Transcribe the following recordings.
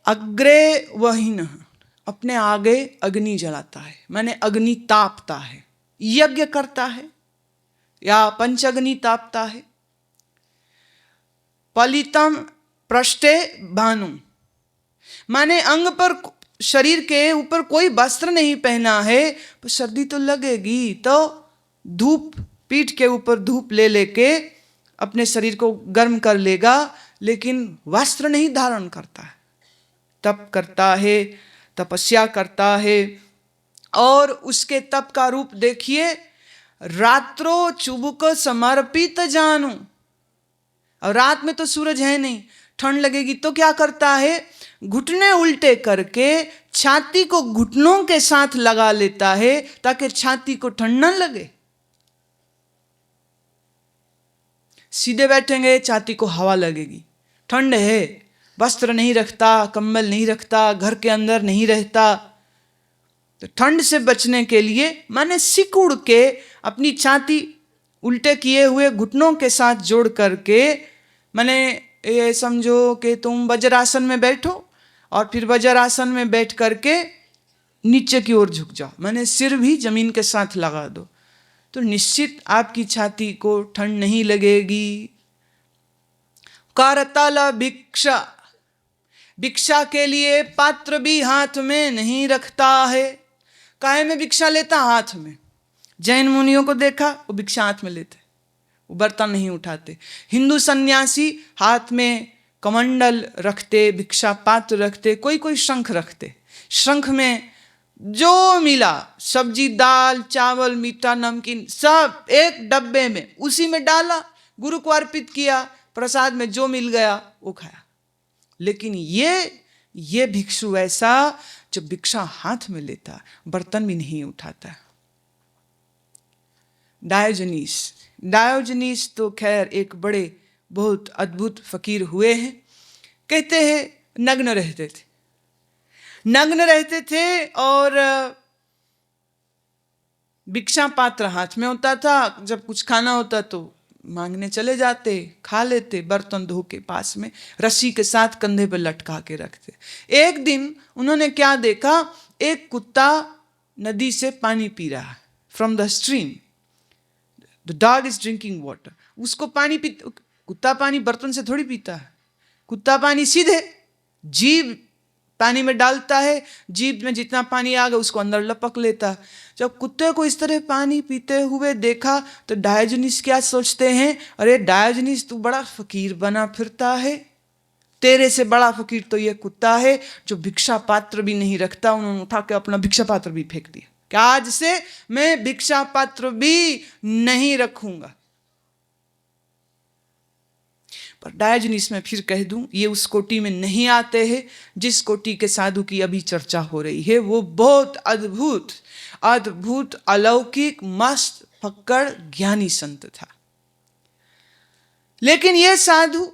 अग्रे वहीन, अपने आगे अग्नि जलाता है, माने अग्नि तापता है, यज्ञ करता है या पंचअग्नि तापता है। पलितम पृष्ठे भानु, माने अंग पर, शरीर के ऊपर कोई वस्त्र नहीं पहना है, पर सर्दी तो लगेगी, तो धूप, पीठ के ऊपर धूप ले लेके अपने शरीर को गर्म कर लेगा, लेकिन वस्त्र नहीं धारण करता है, तप करता है, तपस्या करता है। और उसके तप का रूप देखिए, रात्रो चुबुक समर्पित जानू। और रात में तो सूरज है नहीं, ठंड लगेगी, तो क्या करता है, घुटने उल्टे करके छाती को घुटनों के साथ लगा लेता है ताकि छाती को ठंड न लगे। सीधे बैठेंगे छाती को हवा लगेगी, ठंड है, वस्त्र नहीं रखता, कंबल नहीं रखता, घर के अंदर नहीं रहता, तो ठंड से बचने के लिए माने सिकुड़ के अपनी छाती उल्टे किए हुए घुटनों के साथ जोड़ करके, माने ये समझो कि तुम वज्रासन में बैठो और फिर वज्रासन में बैठ करके नीचे की ओर झुक जाओ, माने सिर भी जमीन के साथ लगा दो, तो निश्चित आपकी छाती को ठंड नहीं लगेगी। करतल भिक्षा, भिक्षा के लिए पात्र भी हाथ में नहीं रखता है। काहे में भिक्षा लेता, हाथ में। जैन मुनियों को देखा, वो भिक्षा हाथ में लेते, वो बर्तन नहीं उठाते। हिंदू सन्यासी हाथ में कमंडल रखते, भिक्षा पात्र रखते, कोई कोई शंख रखते, शंख में जो मिला, सब्जी, दाल, चावल, मीठा, नमकीन, सब एक डब्बे में, उसी में डाला, गुरु को अर्पित किया, प्रसाद में जो मिल गया वो खाया। लेकिन ये भिक्षु ऐसा जो भिक्षा हाथ में लेता, बर्तन भी नहीं उठाता। डायोजनीस तो खैर एक बड़े बहुत अद्भुत फकीर हुए हैं। कहते हैं नग्न रहते थे और भिक्षा पात्र हाथ में होता था, जब कुछ खाना होता तो मांगने चले जाते, खा लेते, बर्तन धो के पास में रस्सी के साथ कंधे पर लटका के रखते। एक दिन उन्होंने क्या देखा, एक कुत्ता नदी से पानी पी रहा है, from the stream, the dog is drinking water. उसको पानी पी, कुत्ता पानी बर्तन से थोड़ी पीता है, कुत्ता पानी सीधे जीभ पानी में डालता है, जीभ में जितना पानी आ गया उसको अंदर लपक लेता है। जब कुत्ते को इस तरह पानी पीते हुए देखा तो डायोजनीस क्या सोचते हैं, अरे डायोजनीस तू बड़ा फकीर बना फिरता है, तेरे से बड़ा फकीर तो ये कुत्ता है जो भिक्षा पात्र भी नहीं रखता। उन्होंने उठा के अपना भिक्षा पात्र भी फेंक दिया कि आज से मैं भिक्षा पात्र भी नहीं रखूंगा। पर डायोजनीस में फिर कह दूं, ये उस कोटि में नहीं आते हैं जिस कोटि के साधु की अभी चर्चा हो रही है। वो बहुत अद्भुत अद्भुत अलौकिक मस्त फक्कड़ ज्ञानी संत था। लेकिन ये साधु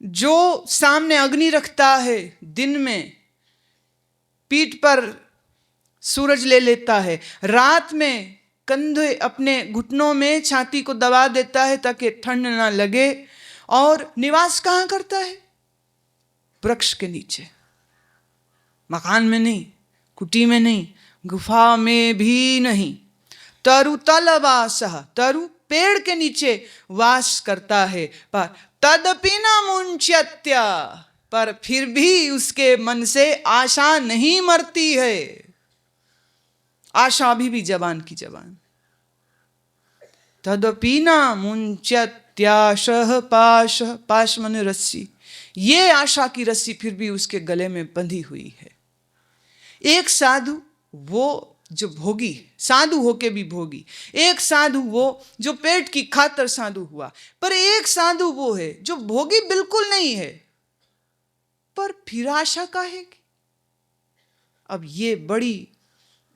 जो सामने अग्नि रखता है, दिन में पीठ पर सूरज ले लेता है, रात में कंधे अपने घुटनों में छाती को दबा देता है ताकि ठंड ना लगे, और निवास कहाँ करता है, वृक्ष के नीचे, मकान में नहीं, कुटी में नहीं, गुफा में भी नहीं, तरु तलवासः, तरु पेड़ के नीचे वास करता है। पर तदपि न मुंच्यत्य, पर फिर भी उसके मन से आशा नहीं मरती है। आशा अभी भी जवान की जवान। तदपि न मुंच्यत्याशः पाशः, पाश माने रस्सी, ये आशा की रस्सी फिर भी उसके गले में बंधी हुई है। एक साधु वो जो भोगी, साधु होके भी भोगी, एक साधु वो जो पेट की खातर साधु हुआ, पर एक साधु वो है जो भोगी बिल्कुल नहीं है, पर फिर आशा काहे की। अब ये बड़ी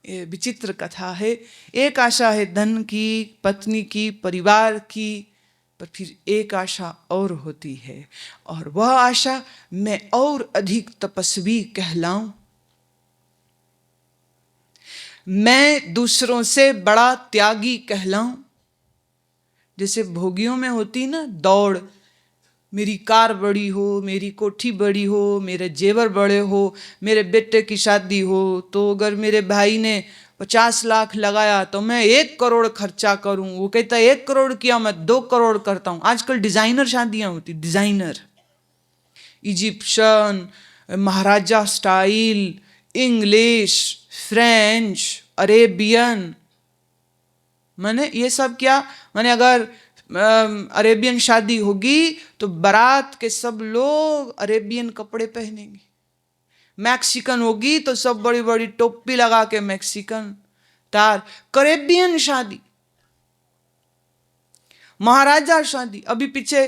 विचित्र कथा है। एक आशा है धन की, पत्नी की, परिवार की, पर फिर एक आशा और होती है, और वह आशा मैं और अधिक तपस्वी कहलाऊं, मैं दूसरों से बड़ा त्यागी कहलाऊं। जैसे भोगियों में होती ना दौड़, मेरी कार बड़ी हो, मेरी कोठी बड़ी हो, मेरे जेवर बड़े हो, मेरे बेटे की शादी हो, तो अगर मेरे भाई ने 50 लाख लगाया तो मैं 1 करोड़ खर्चा करूं। वो कहता है 1 करोड़ किया मैं 2 करोड़ करता हूं। आजकल डिजाइनर शादियां होती, डिजाइनर, इजिप्शियन, महाराजा स्टाइल, इंग्लिश, फ्रेंच, अरेबियन। मैंने ये सब क्या, मैंने अगर अरेबियन शादी होगी तो बारात के सब लोग अरेबियन कपड़े पहनेंगे। मैक्सिकन होगी तो सब बड़ी बड़ी टोपी लगा के मैक्सिकन तार। करेबियन शादी, महाराजा शादी। अभी पीछे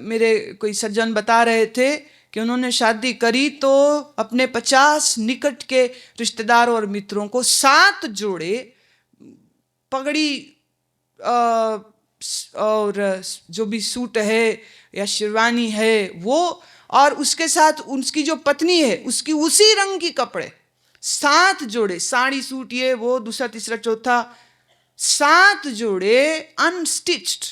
मेरे कोई सज्जन बता रहे थे कि उन्होंने शादी करी तो अपने 50 निकट के रिश्तेदारों और मित्रों को 7 जोड़े पगड़ी और जो भी सूट है या शेरवानी है वो, और उसके साथ उसकी जो पत्नी है उसकी उसी रंग की कपड़े, 7 जोड़े, साड़ी सूट ये वो दूसरा तीसरा चौथा, 7 जोड़े अनस्टिच्ड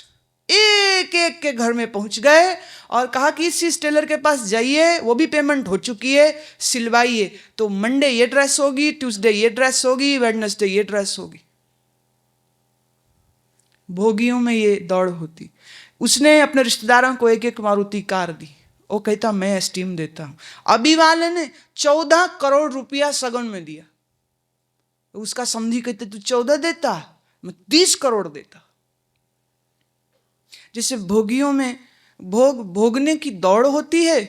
एक एक के घर में पहुंच गए और कहा कि इस टेलर के पास जाइए, वो भी पेमेंट हो चुकी है, सिलवाइए। तो मंडे ये ड्रेस होगी, ट्यूसडे ये ड्रेस होगी, वेडनेसडे ये ड्रेस होगी। भोगियों में ये दौड़ होती। उसने अपने रिश्तेदारों को एक एक मारुति कार दी। वो कहता मैं एस्टीम देता हूं। अभी वाले ने 14 करोड़ रुपया सगन में दिया। उसका समधी कहते तू 14 देता, मैं 30 करोड़ देता। जैसे भोगियों में भोगने की दौड़ होती है,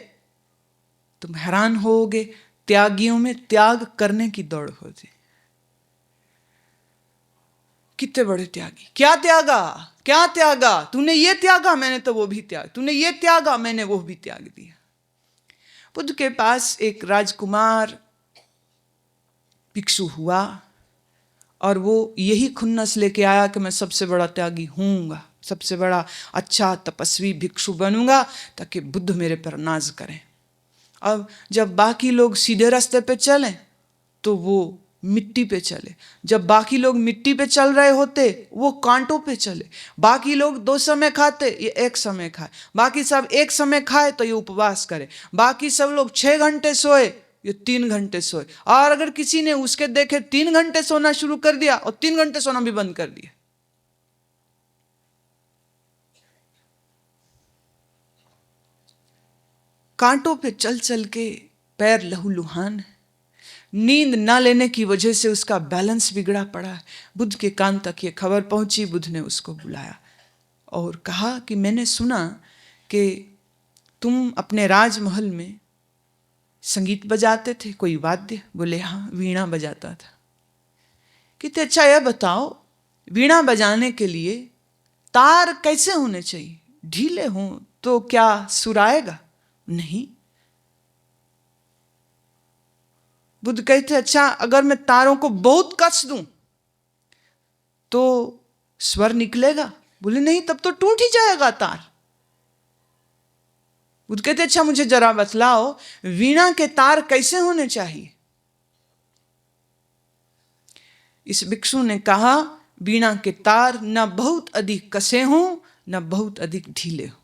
तुम हैरान होगे। त्यागियों में त्याग करने की दौड़ होती। कितने बड़े त्यागी, क्या त्यागा, क्या त्यागा, तूने ये त्यागा मैंने तो वो भी त्याग, तूने ये त्यागा मैंने वो भी त्याग दिया। बुद्ध के पास एक राजकुमार भिक्षु हुआ और वो यही खुन्नस लेके आया कि मैं सबसे बड़ा त्यागी हूँगा, सबसे बड़ा अच्छा तपस्वी भिक्षु बनूंगा ताकि बुद्ध मेरे पर नाज करें। अब जब बाकी लोग सीधे रास्ते पे चलें तो वो मिट्टी पे चले, जब बाकी लोग मिट्टी पे चल रहे होते वो कांटों पे चले। बाकी लोग 2 समय खाते, ये 1 समय खाए। बाकी सब 1 समय खाए तो ये उपवास करे। बाकी सब लोग 6 घंटे सोए, ये 3 घंटे सोए। और अगर किसी ने उसके देखे 3 घंटे सोना शुरू कर दिया और 3 घंटे सोना भी बंद कर दिया। कांटों पे चल चल के पैर लहूलुहान है। नींद ना लेने की वजह से उसका बैलेंस बिगड़ा पड़ा है। बुद्ध के कान तक ये खबर पहुंची। बुद्ध ने उसको बुलाया और कहा कि मैंने सुना कि तुम अपने राजमहल में संगीत बजाते थे, कोई वाद्य? बोले हाँ, वीणा बजाता था। कितने अच्छा, यह बताओ वीणा बजाने के लिए तार कैसे होने चाहिए? ढीले हों तो क्या सुर आएगा? नहीं। बुद्ध कहते अच्छा, अगर मैं तारों को बहुत कस दूं तो स्वर निकलेगा? बोले नहीं, तब तो टूट ही जाएगा तार। बुद्ध कहते अच्छा, मुझे जरा बतलाओ वीणा के तार कैसे होने चाहिए? इस भिक्षु ने कहा वीणा के तार न बहुत अधिक कसे हों न बहुत अधिक ढीले हों।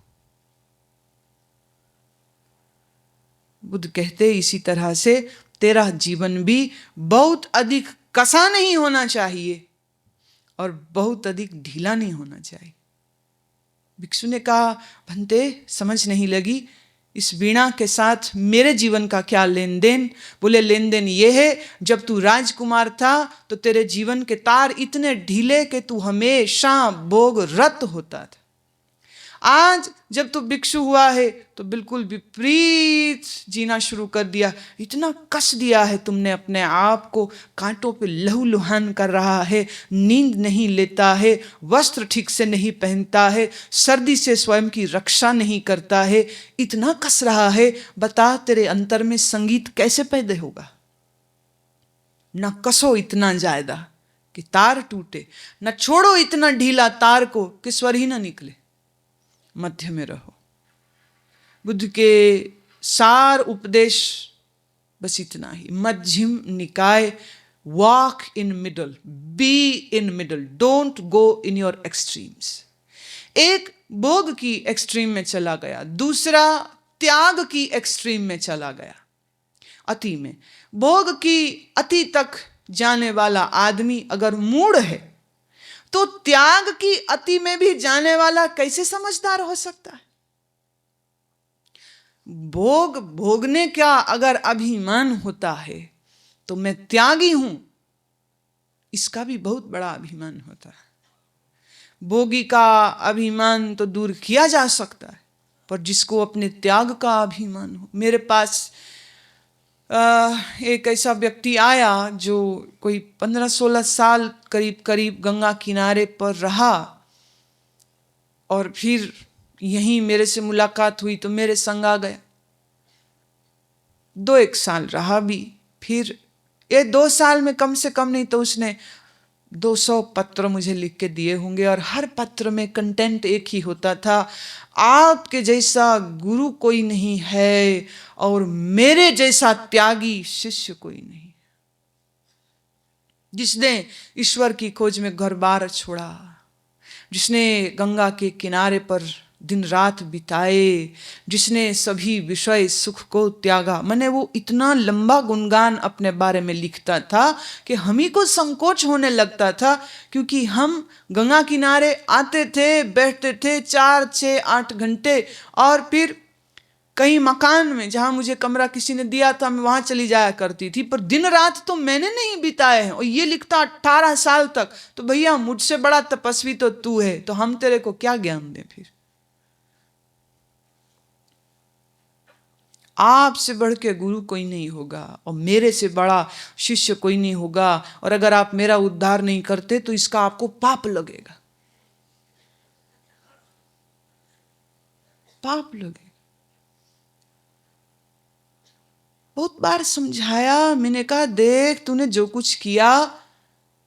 बुद्ध कहते इसी तरह से तेरा जीवन भी बहुत अधिक कसा नहीं होना चाहिए और बहुत अधिक ढीला नहीं होना चाहिए। भिक्षु ने कहा भंते, समझ नहीं लगी, इस वीणा के साथ मेरे जीवन का क्या लेन देन? बोले लेन देन ये है, जब तू राजकुमार था तो तेरे जीवन के तार इतने ढीले कि तू हमेशा भोग रत होता था। आज जब तू भिक्षु हुआ है तो बिल्कुल विपरीत जीना शुरू कर दिया। इतना कस दिया है तुमने अपने आप को, कांटों पे लहूलुहान कर रहा है, नींद नहीं लेता है, वस्त्र ठीक से नहीं पहनता है, सर्दी से स्वयं की रक्षा नहीं करता है, इतना कस रहा है। बता तेरे अंतर में संगीत कैसे पैदा होगा? न कसो इतना ज्यादा कि तार टूटे, न छोड़ो इतना ढीला तार को कि स्वर ही ना निकले। मध्य में रहो। बुद्ध के सार उपदेश बस इतना ही। मध्यम निकाय, walk in middle, be in middle, don't go in your extremes. एक भोग की एक्सट्रीम में चला गया, दूसरा त्याग की एक्सट्रीम में चला गया, अति में। भोग की अति तक जाने वाला आदमी अगर मूढ़ है तो त्याग की अति में भी जाने वाला कैसे समझदार हो सकता है? भोग भोगने का अगर अभिमान होता है तो मैं त्यागी हूं, इसका भी बहुत बड़ा अभिमान होता है। भोगी का अभिमान तो दूर किया जा सकता है, पर जिसको अपने त्याग का अभिमान हो। मेरे पास एक ऐसा व्यक्ति आया जो कोई 15-16 साल करीब करीब गंगा किनारे पर रहा, और फिर यहीं मेरे से मुलाकात हुई तो मेरे संग आ गया। 2-1 साल रहा भी, फिर ये 2 साल में कम से कम नहीं तो उसने 200 पत्र मुझे लिख के दिए होंगे, और हर पत्र में कंटेंट एक ही होता था, आपके जैसा गुरु कोई नहीं है और मेरे जैसा त्यागी शिष्य कोई नहीं, जिसने ईश्वर की खोज में घर बार छोड़ा, जिसने गंगा के किनारे पर दिन रात बिताए, जिसने सभी विषय सुख को त्यागा। मैंने वो इतना लंबा गुणगान अपने बारे में लिखता था कि हम ही को संकोच होने लगता था, क्योंकि हम गंगा किनारे आते थे, बैठते थे 4-6-8 घंटे, और फिर कहीं मकान में जहां मुझे कमरा किसी ने दिया था मैं वहां चली जाया करती थी, पर दिन रात तो मैंने नहीं बिताए हैं। और ये लिखता 18 साल तक, तो भैया मुझसे बड़ा तपस्वी तो तू है, तो हम तेरे को क्या ज्ञान दें? फिर आपसे बढ़ के गुरु कोई नहीं होगा और मेरे से बड़ा शिष्य कोई नहीं होगा, और अगर आप मेरा उद्धार नहीं करते तो इसका आपको पाप लगेगा, पाप लगेगा। बहुत बार समझाया, मैंने कहा देख तूने जो कुछ किया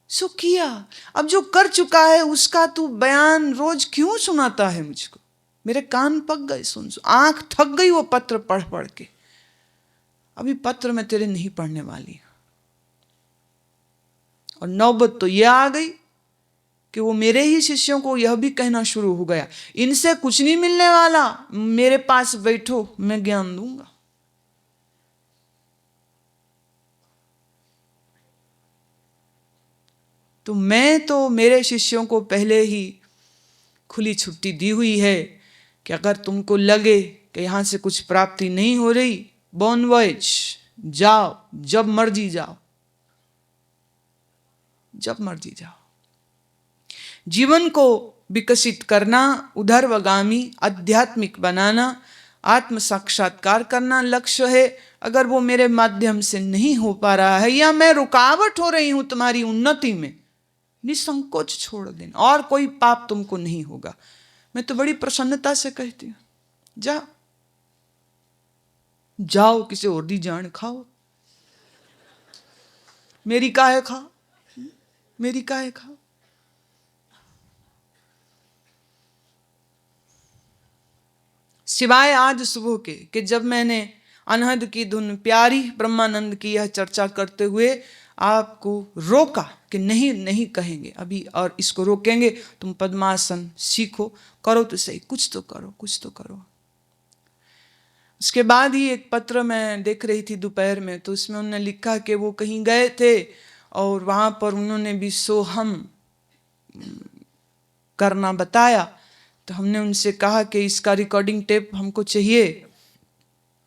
सो किया, अब जो कर चुका है उसका तू बयान रोज क्यों सुनाता है मुझको? मेरे कान पक गए सुन सुन, आंख थक गई वो पत्र पढ़ पढ़ के। अभी पत्र मैं तेरे नहीं पढ़ने वाली, और नौबत तो यह आ गई कि वो मेरे ही शिष्यों को यह भी कहना शुरू हो गया, इनसे कुछ नहीं मिलने वाला, मेरे पास बैठो मैं ज्ञान दूंगा। तो मैं तो मेरे शिष्यों को पहले ही खुली छुट्टी दी हुई है कि अगर तुमको लगे कि यहाँ से कुछ प्राप्ति नहीं हो रही, बॉन वॉयज जाओ, जब मर्जी जाओ, जब मर्जी जाओ। जीवन को विकसित करना, उधर्वगामी आध्यात्मिक बनाना, आत्म साक्षात्कार करना लक्ष्य है। अगर वो मेरे माध्यम से नहीं हो पा रहा है या मैं रुकावट हो रही हूं तुम्हारी उन्नति में, निसंकोच छोड़ देना, और कोई पाप तुमको नहीं होगा। मैं तो बड़ी प्रसन्नता से कहती हूं, जाओ जाओ, किसी और दी जान खाओ, मेरी काहे खाओ, मेरी काहे खाओ। सिवाय आज सुबह के कि जब मैंने अनहद की धुन प्यारी ब्रह्मानंद की यह चर्चा करते हुए आपको रोका कि नहीं नहीं कहेंगे अभी, और इसको रोकेंगे, तुम पद्मासन सीखो, करो तो सही, कुछ तो करो, कुछ तो करो। उसके बाद ही एक पत्र मैं देख रही थी दोपहर में, तो उसमें उन्होंने लिखा कि वो कहीं गए थे और वहाँ पर उन्होंने भी सोहम करना बताया। तो हमने उनसे कहा कि इसका रिकॉर्डिंग टेप हमको चाहिए,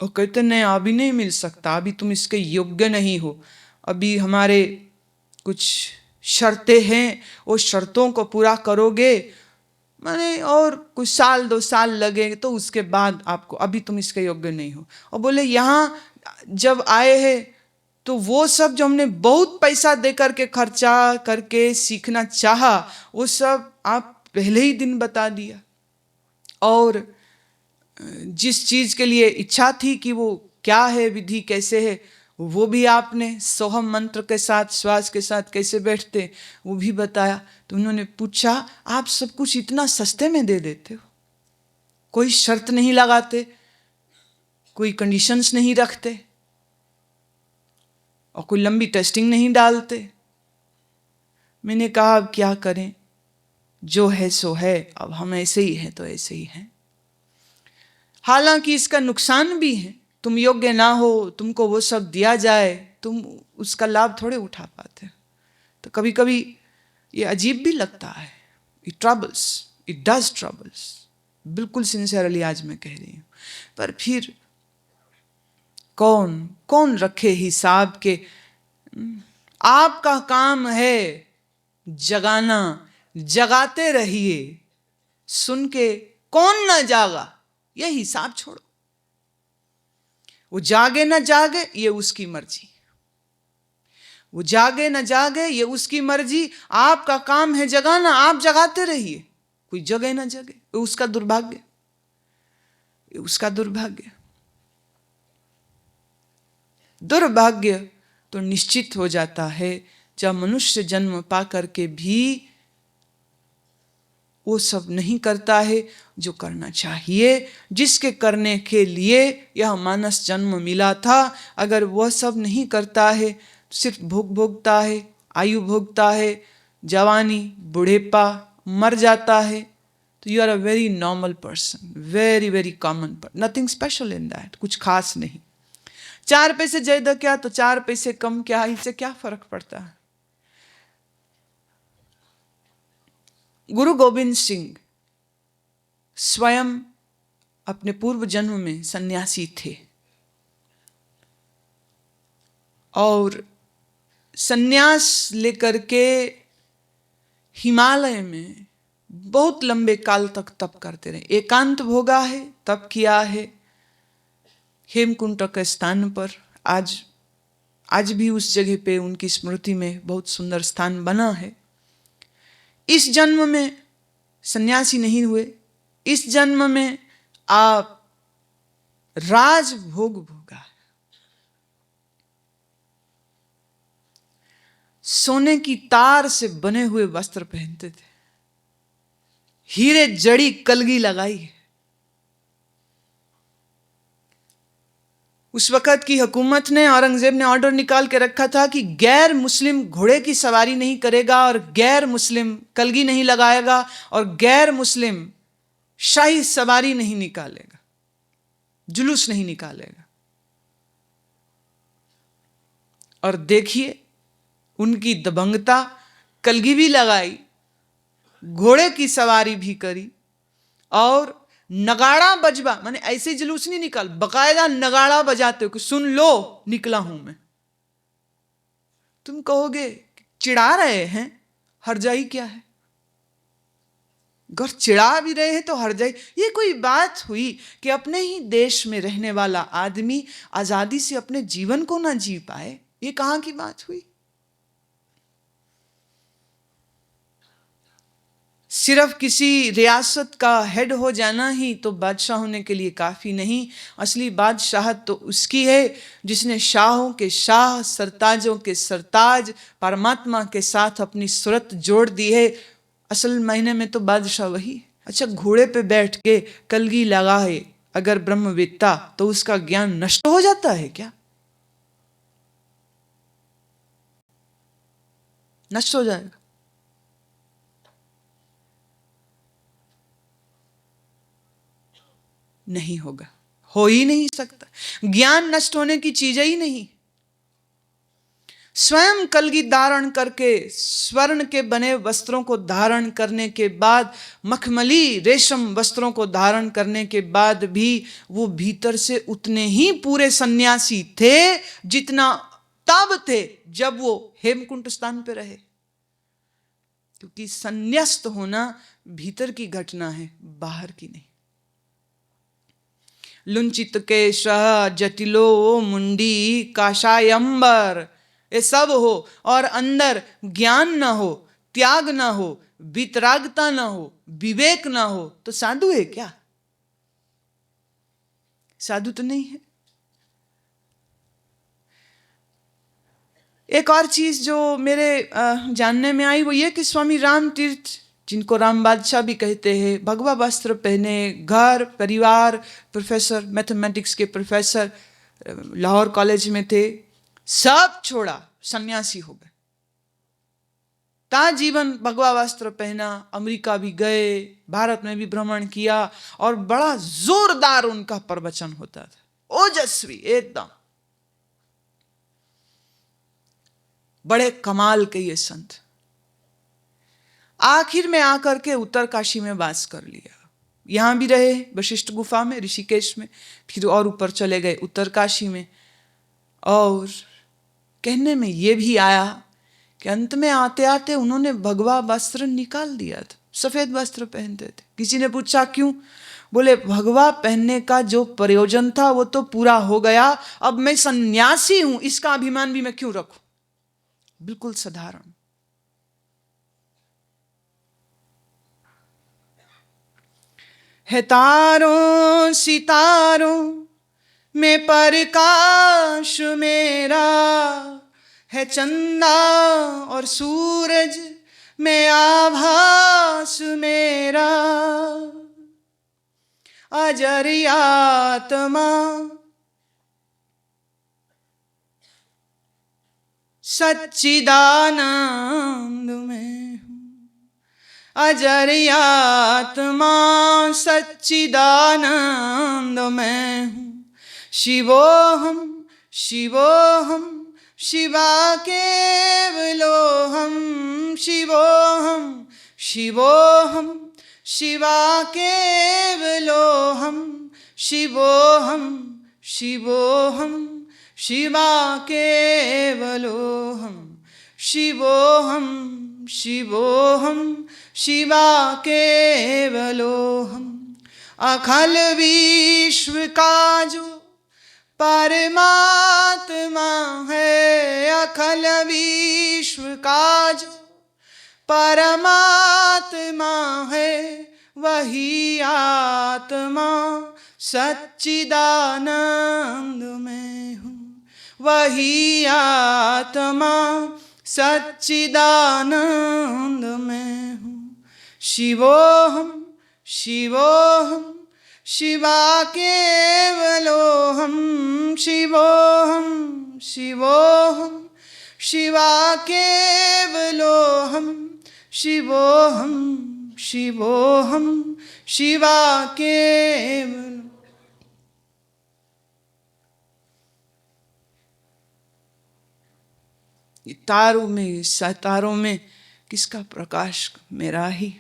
और कहते नहीं अभी नहीं मिल सकता, अभी तुम इसके योग्य नहीं हो, अभी हमारे कुछ शर्तें हैं, वो शर्तों को पूरा करोगे मैंने और कुछ 1-2 साल लगेंगे, तो उसके बाद आपको, अभी तुम इसके योग्य नहीं हो। और बोले यहाँ जब आए हैं तो वो सब जो हमने बहुत पैसा दे करके खर्चा करके सीखना चाहा, वो सब आप पहले ही दिन बता दिया, और जिस चीज के लिए इच्छा थी कि वो क्या है, विधि कैसे है, वो भी आपने सोहम मंत्र के साथ, श्वास के साथ कैसे बैठते वो भी बताया। तो उन्होंने पूछा आप सब कुछ इतना सस्ते में दे देते हो, कोई शर्त नहीं लगाते, कोई कंडीशंस नहीं रखते, और कोई लंबी टेस्टिंग नहीं डालते। मैंने कहा अब क्या करें, जो है सो है, अब हम ऐसे ही हैं तो ऐसे ही हैं। हालांकि इसका नुकसान भी है, तुम योग्य ना हो, तुमको वो सब दिया जाए, तुम उसका लाभ थोड़े उठा पाते। तो कभी कभी ये अजीब भी लगता है। It troubles, it does troubles, बिल्कुल सिंसियरली आज मैं कह रही हूँ। पर फिर कौन कौन रखे हिसाब के, आपका काम है जगाना, जगाते रहिए, सुन के कौन ना जागा, ये हिसाब छोड़ो। वो जागे ना जागे ये उसकी मर्जी, वो जागे ना जागे ये उसकी मर्जी। आपका काम है जगाना, आप जगाते रहिए। कोई जगे ना जगे ये उसका दुर्भाग्य, ये उसका दुर्भाग्य। दुर्भाग्य तो निश्चित हो जाता है जब मनुष्य जन्म पा करके भी वो सब नहीं करता है जो करना चाहिए, जिसके करने के लिए यह मानस जन्म मिला था। अगर वह सब नहीं करता है, सिर्फ भोग भोगता है, आयु भोगता है, जवानी बुढ़ेपा मर जाता है, तो you are a very normal person, very very common, nothing special in that, कुछ खास नहीं। 4 पैसे ज्यादा क्या तो 4 पैसे कम क्या, इससे क्या फर्क पड़ता है। गुरु गोविंद सिंह स्वयं अपने पूर्व जन्म में सन्यासी थे और सन्यास लेकर के हिमालय में बहुत लंबे काल तक तप करते रहे। एकांत भोगा है, तप किया है हेमकुंड के स्थान पर। आज भी उस जगह पे उनकी स्मृति में बहुत सुंदर स्थान बना है। इस जन्म में सन्यासी नहीं हुए, इस जन्म में आप राजभोग भोगा। सोने की तार से बने हुए वस्त्र पहनते थे, हीरे जड़ी कलगी लगाई। उस वक़्त की हुकूमत ने, औरंगजेब ने ऑर्डर निकाल के रखा था कि गैर मुस्लिम घोड़े की सवारी नहीं करेगा और गैर मुस्लिम कलगी नहीं लगाएगा और गैर मुस्लिम शाही सवारी नहीं निकालेगा, जुलूस नहीं निकालेगा। और देखिए उनकी दबंगता, कलगी भी लगाई, घोड़े की सवारी भी करी और नगाड़ा बजवा, माने ऐसे जुलूस नहीं निकाल, बकायदा नगाड़ा बजाते हो कि सुन लो निकला हूं मैं। तुम कहोगे चिढ़ा रहे हैं, हर्जाई क्या है? अगर चिढ़ा भी रहे हैं तो हर्जाई, ये कोई बात हुई कि अपने ही देश में रहने वाला आदमी आजादी से अपने जीवन को ना जी पाए? ये कहां की बात हुई? सिर्फ किसी रियासत का हेड हो जाना ही तो बादशाह होने के लिए काफ़ी नहीं। असली बादशाहत तो उसकी है जिसने शाहों के शाह, सरताजों के सरताज, परमात्मा के साथ अपनी सूरत जोड़ दी है। असल मायने में तो बादशाह वही। अच्छा, घोड़े पे बैठ के कलगी लगाए अगर ब्रह्मवेत्ता, तो उसका ज्ञान नष्ट हो जाता है क्या? नष्ट हो जाएगा। नहीं होगा, हो ही नहीं सकता। ज्ञान नष्ट होने की चीज ही नहीं। स्वयं कलगी धारण करके, स्वर्ण के बने वस्त्रों को धारण करने के बाद, मखमली रेशम वस्त्रों को धारण करने के बाद भी वो भीतर से उतने ही पूरे सन्यासी थे जितना तब थे जब वो हेमकुंड स्थान पे रहे। क्योंकि संन्यास्त होना भीतर की घटना है, बाहर की नहीं। लुंचित केश जटिलो मुंडी काशायंबर, ये सब हो और अंदर ज्ञान ना हो, त्याग ना हो, वितरागता ना हो, विवेक ना हो, तो साधु है क्या? साधु तो नहीं है। एक और चीज जो मेरे जानने में आई वो ये कि स्वामी राम तीर्थ, जिनको राम बादशाह भी कहते हैं, भगवा वस्त्र पहने, घर परिवार, प्रोफेसर, मैथमेटिक्स के प्रोफेसर, लाहौर कॉलेज में थे, सब छोड़ा, सन्यासी हो गए। ताजीवन भगवा वस्त्र पहना, अमेरिका भी गए, भारत में भी भ्रमण किया, और बड़ा जोरदार उनका प्रवचन होता था, ओजस्वी एकदम। बड़े कमाल के ये संत। आखिर में आकर के उत्तरकाशी में वास कर लिया। यहां भी रहे वशिष्ठ गुफा में, ऋषिकेश में, फिर और ऊपर चले गए उत्तरकाशी में। और कहने में ये भी आया कि अंत में आते आते उन्होंने भगवा वस्त्र निकाल दिया था, सफेद वस्त्र पहनते थे। किसी ने पूछा क्यों? बोले भगवा पहनने का जो प्रयोजन था वो तो पूरा हो गया, अब मैं सन्यासी हूं, इसका अभिमान भी मैं क्यों रखूं। बिल्कुल साधारण। है तारों सितारों में प्रकाश मेरा, है चंदा और सूरज में आभास मेरा, अजर आत्मा सच्चिदानंद में हूँ, अजर आत्मा सच्चिदानंद में हूँ। शिवोहम शिवोहम शिवा केवलोहम, शिवोहम शिवोहम शिवा केवलोहम, शिवोहम शिवोहम शिवा केवलोहम, शिवोहम शिवोहम शिवा केवलोहम। अखिल विश्व का जो परमात्मा है, अखिल विश्व का जो परमात्मा है, वही आत्मा सच्चिदानंद में हूँ, वही आत्मा सच्चिदानंद में हूँ। शिवोहम शिवोहम शिवा केवलोहम, शिवोहम शिवोहम शिवा केवलोहम, शिवोहम शिवोहम शिवा केवल। तारों में सितारों में किसका प्रकाश? मेरा ही।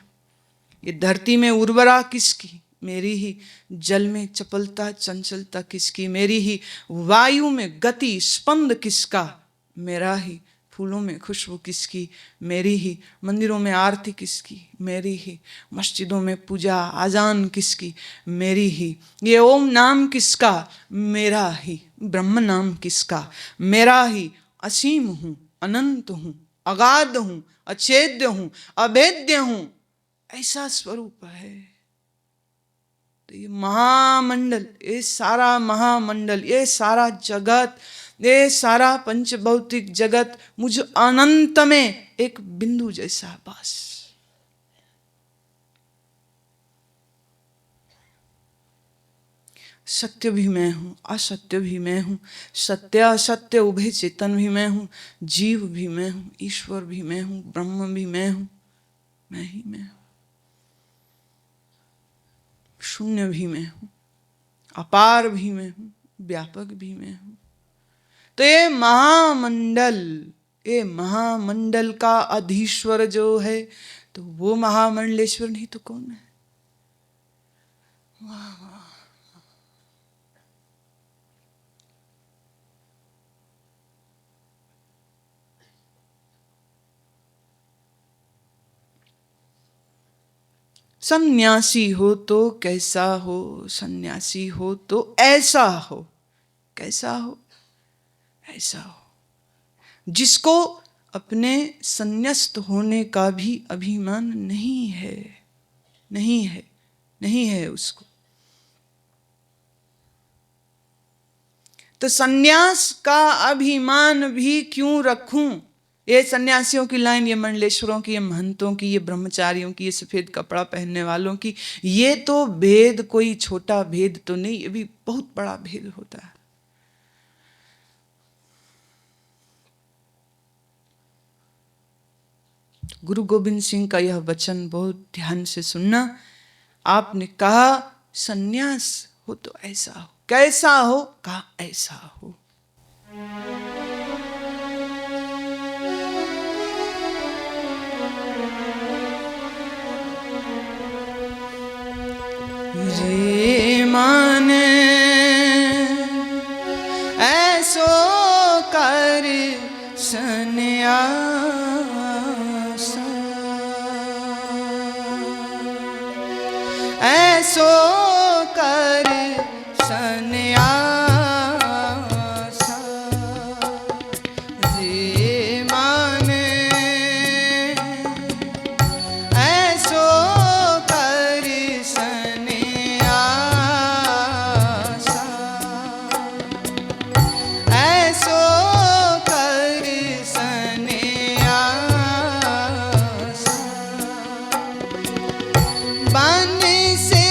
ये धरती में उर्वरा किसकी? मेरी ही। जल में चपलता चंचलता किसकी? मेरी ही। वायु में गति स्पंद किसका? मेरा ही। फूलों में खुशबू किसकी? मेरी ही। मंदिरों में आरती किसकी? मेरी ही। मस्जिदों में पूजा आजान किसकी? मेरी ही। ये ओम नाम किसका? मेरा ही। ब्रह्म नाम किसका? मेरा ही। असीम हूं, अनंत हूं, अगाध हूं, अछेद्य हूं, अभेद्य हूं, ऐसा स्वरूप है। तो ये महामंडल, ये सारा महामंडल, ये सारा जगत, ये सारा पंचभौतिक जगत मुझ अनंत में एक बिंदु जैसा बस। सत्य भी मैं हूँ, असत्य भी मैं हूँ, सत्य असत्य उभय चेतन भी मैं हूँ, जीव भी मैं हूँ, ईश्वर भी मैं हूँ, ब्रह्म भी मैं हूँ, मैं ही मैं हूँ। शून्य भी मैं हूँ, अपार भी मैं हूँ, व्यापक भी मैं हूँ। तो ये महामंडल का अधीश्वर जो है, तो वो महामंडलेश्वर नहीं तो कौन है? वाह वाह। सन्यासी हो तो कैसा हो, सन्यासी हो तो ऐसा हो। कैसा हो? ऐसा हो जिसको अपने संन्यास्त होने का भी अभिमान नहीं है, नहीं है, नहीं है उसको। तो सन्यास का अभिमान भी क्यों रखूं? ये सन्यासियों की लाइन, ये मंडलेश्वरों की, ये महंतों की, ये ब्रह्मचारियों की, ये सफेद कपड़ा पहनने वालों की, ये तो भेद कोई छोटा भेद तो नहीं, ये भी बहुत बड़ा भेद होता है। गुरु गोविंद सिंह का यह वचन बहुत ध्यान से सुनना। आपने कहा सन्यास हो तो ऐसा हो, कैसा हो? कहा ऐसा हो। रे माने ऐसो कर सन्यास, ऐसो कर सन्यास। रे माने ऐसो कर सन्यास, ऐसो कर सन्यास। बन से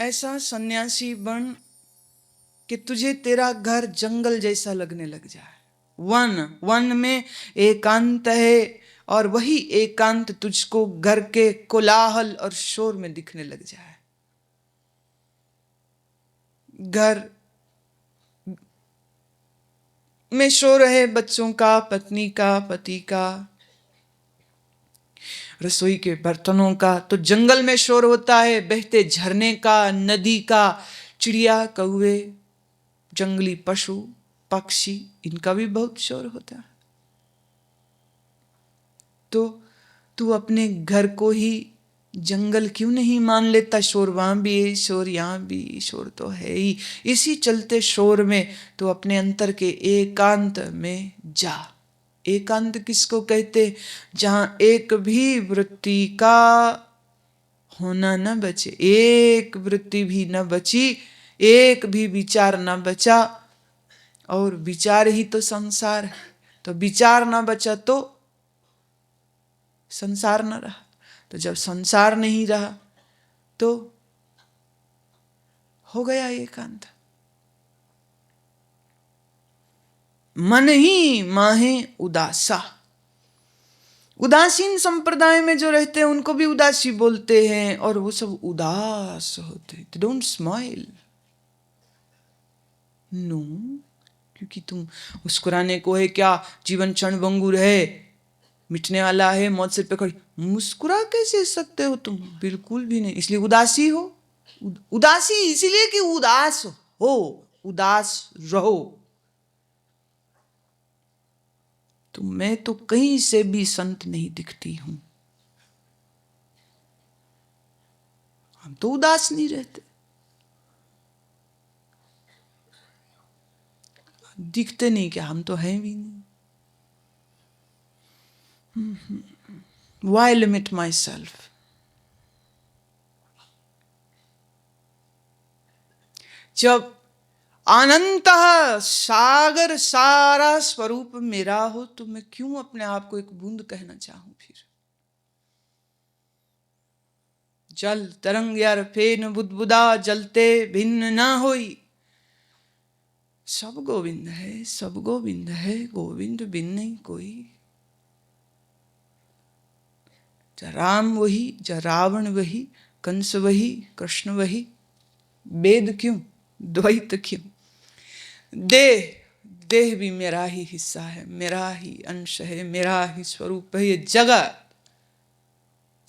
ऐसा सन्यासी बन कि तुझे तेरा घर जंगल जैसा लगने लग जाए। वन में एकांत है और वही एकांत तुझको घर के कोलाहल और शोर में दिखने लग जाए। घर में शोर है बच्चों का, पत्नी का, पति का, रसोई के बर्तनों का, तो जंगल में शोर होता है बहते झरने का, नदी का, चिड़िया, कौवे, जंगली पशु, पक्षी, इनका भी बहुत शोर होता है। तो तू अपने घर को ही जंगल क्यों नहीं मान लेता? शोर वहां भी है, शोर यहां भी, शोर तो है ही। इसी चलते शोर में तो अपने अंतर के एकांत में जा। एकांत किसको कहते? जहां एक भी वृत्ति का होना न बचे, एक वृत्ति भी न बची, एक भी विचार न बचा, और विचार ही तो संसार है। तो विचार न बचा तो संसार न रहा। तो जब संसार नहीं रहा तो हो गया एकांत। मन ही माहे उदासा। उदासीन संप्रदाय में जो रहते हैं उनको भी उदासी बोलते हैं, और वो सब उदास होते हैं। Don't smile. नो, क्योंकि तुम मुस्कुराने को है क्या? जीवन क्षणभंगुर है, मिटने वाला है, मौत सिर पे खड़ी, मुस्कुरा कैसे सकते हो तुम? बिल्कुल भी नहीं। इसलिए उदासी हो। उदासी इसीलिए कि उदास हो, उदास रहो। तो मैं तो कहीं से भी संत नहीं दिखती हूं। हम तो उदास नहीं रहते, दिखते नहीं क्या? हम तो हैं भी नहीं। Why limit myself? जब अनंत सागर सारा स्वरूप मेरा हो तो मैं क्यों अपने आप को एक बूंद कहना चाहूं? फिर जल तरंग यार फेन बुदबुदा जलते भिन्न ना होई। सब गोविंद है, सब गोविंद है, गोविंद बिन नहीं कोई। जा राम वही, जा रावण वही, कंस वही, कृष्ण वही, वेद क्यों, द्वैत क्यों? देह भी मेरा ही हिस्सा है, मेरा ही अंश है, मेरा ही स्वरूप है। ये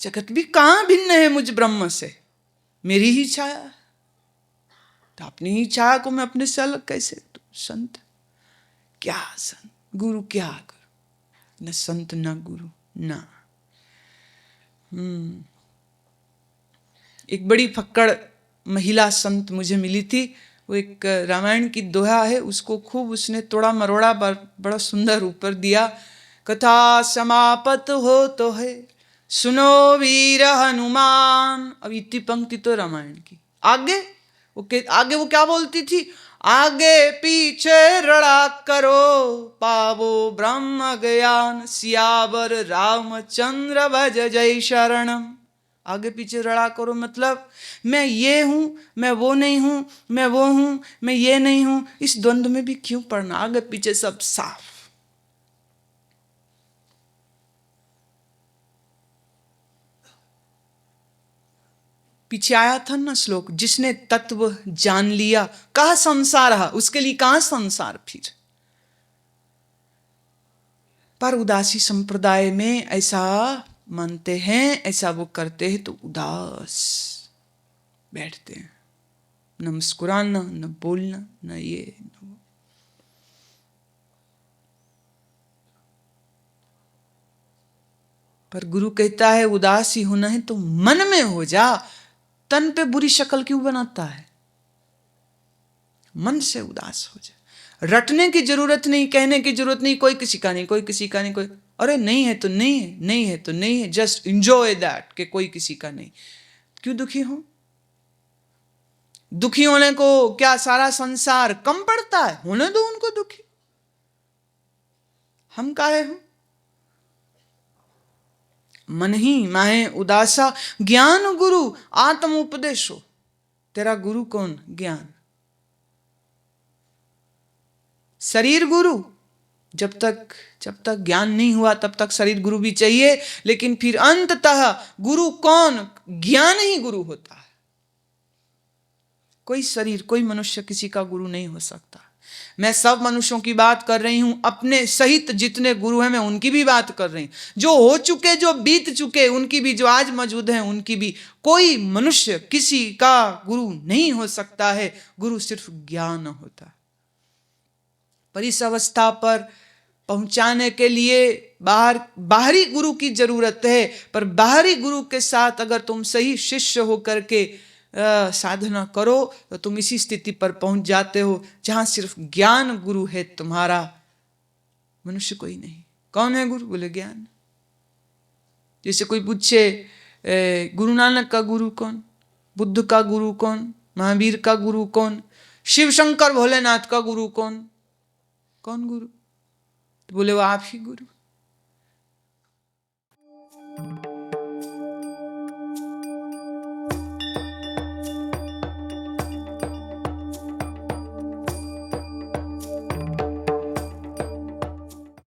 जगत भी कहां भिन्न है मुझ ब्रह्म से? मेरी ही छाया। तो अपनी ही छाया को मैं अपने से अलग कैसे? तो संत क्या संत, गुरु क्या गुरु? न संत न गुरु न। एक बड़ी फक्कड़ महिला संत मुझे मिली थी। वो एक रामायण की दोहा है, उसको खूब उसने तोड़ा मरोड़ा, बड़ा सुंदर ऊपर दिया। कथा समापत हो तो है, सुनो वीर हनुमान। अब इतनी पंक्ति तो रामायण की। आगे वो क्या बोलती थी? आगे पीछे रड़ा करो, पावो ब्रह्म ज्ञान, सियावर रामचंद्र भज जय शरणम। आगे पीछे रड़ा करो मतलब मैं ये हूं, मैं वो नहीं हूं, मैं वो हूं, मैं ये नहीं हूं। इस द्वंद्व में भी क्यों पड़ना? आगे पीछे सब साफ। पीछे आया था ना श्लोक, जिसने तत्व जान लिया कहा संसार है, उसके लिए कहां संसार फिर? पर उदासी संप्रदाय में ऐसा मानते हैं, ऐसा वो करते हैं तो उदास बैठते हैं। न मुस्कुराना, न बोलना, न ये न वो। पर गुरु कहता है उदासी होना है तो मन में हो जा। तन पे बुरी शक्ल क्यों बनाता है? मन से उदास हो जा। रटने की जरूरत नहीं, कहने की जरूरत नहीं, कोई किसी का नहीं, कोई किसी का नहीं, कोई अरे नहीं है तो नहीं है, नहीं है तो नहीं है। जस्ट एंजॉय दैट कि कोई किसी का नहीं। क्यों दुखी हो? दुखी होने को क्या सारा संसार कम पड़ता है? होने दो उनको दुखी, हम काहे हो? मन ही माहे उदासा, ज्ञान गुरु आत्म उपदेशो। तेरा गुरु कौन? ज्ञान। शरीर गुरु, जब तक ज्ञान नहीं हुआ तब तक शरीर गुरु भी चाहिए, लेकिन फिर अंततः गुरु कौन? ज्ञान ही गुरु होता है। कोई शरीर, कोई मनुष्य किसी का गुरु नहीं हो सकता। मैं सब मनुष्यों की बात कर रही हूं, अपने सहित जितने गुरु हैं मैं उनकी भी बात कर रही हूं। जो हो चुके, जो बीत चुके, उनकी भी, जो आज मौजूद हैं उनकी भी। कोई मनुष्य किसी का गुरु नहीं हो सकता है। गुरु सिर्फ ज्ञान होता है। पर इस अवस्था पर पहुंचाने के लिए बाहरी गुरु की जरूरत है। पर बाहरी गुरु के साथ अगर तुम सही शिष्य होकर के साधना करो तो तुम इसी स्थिति पर पहुंच जाते हो जहां सिर्फ ज्ञान गुरु है तुम्हारा, मनुष्य कोई नहीं। कौन है गुरु? बोले ज्ञान। जैसे कोई पूछे गुरु नानक का गुरु कौन, बुद्ध का गुरु कौन, महावीर का गुरु कौन, शिव शंकर भोलेनाथ का गुरु कौन? कौन गुरु? तो बोले वो आप ही गुरु।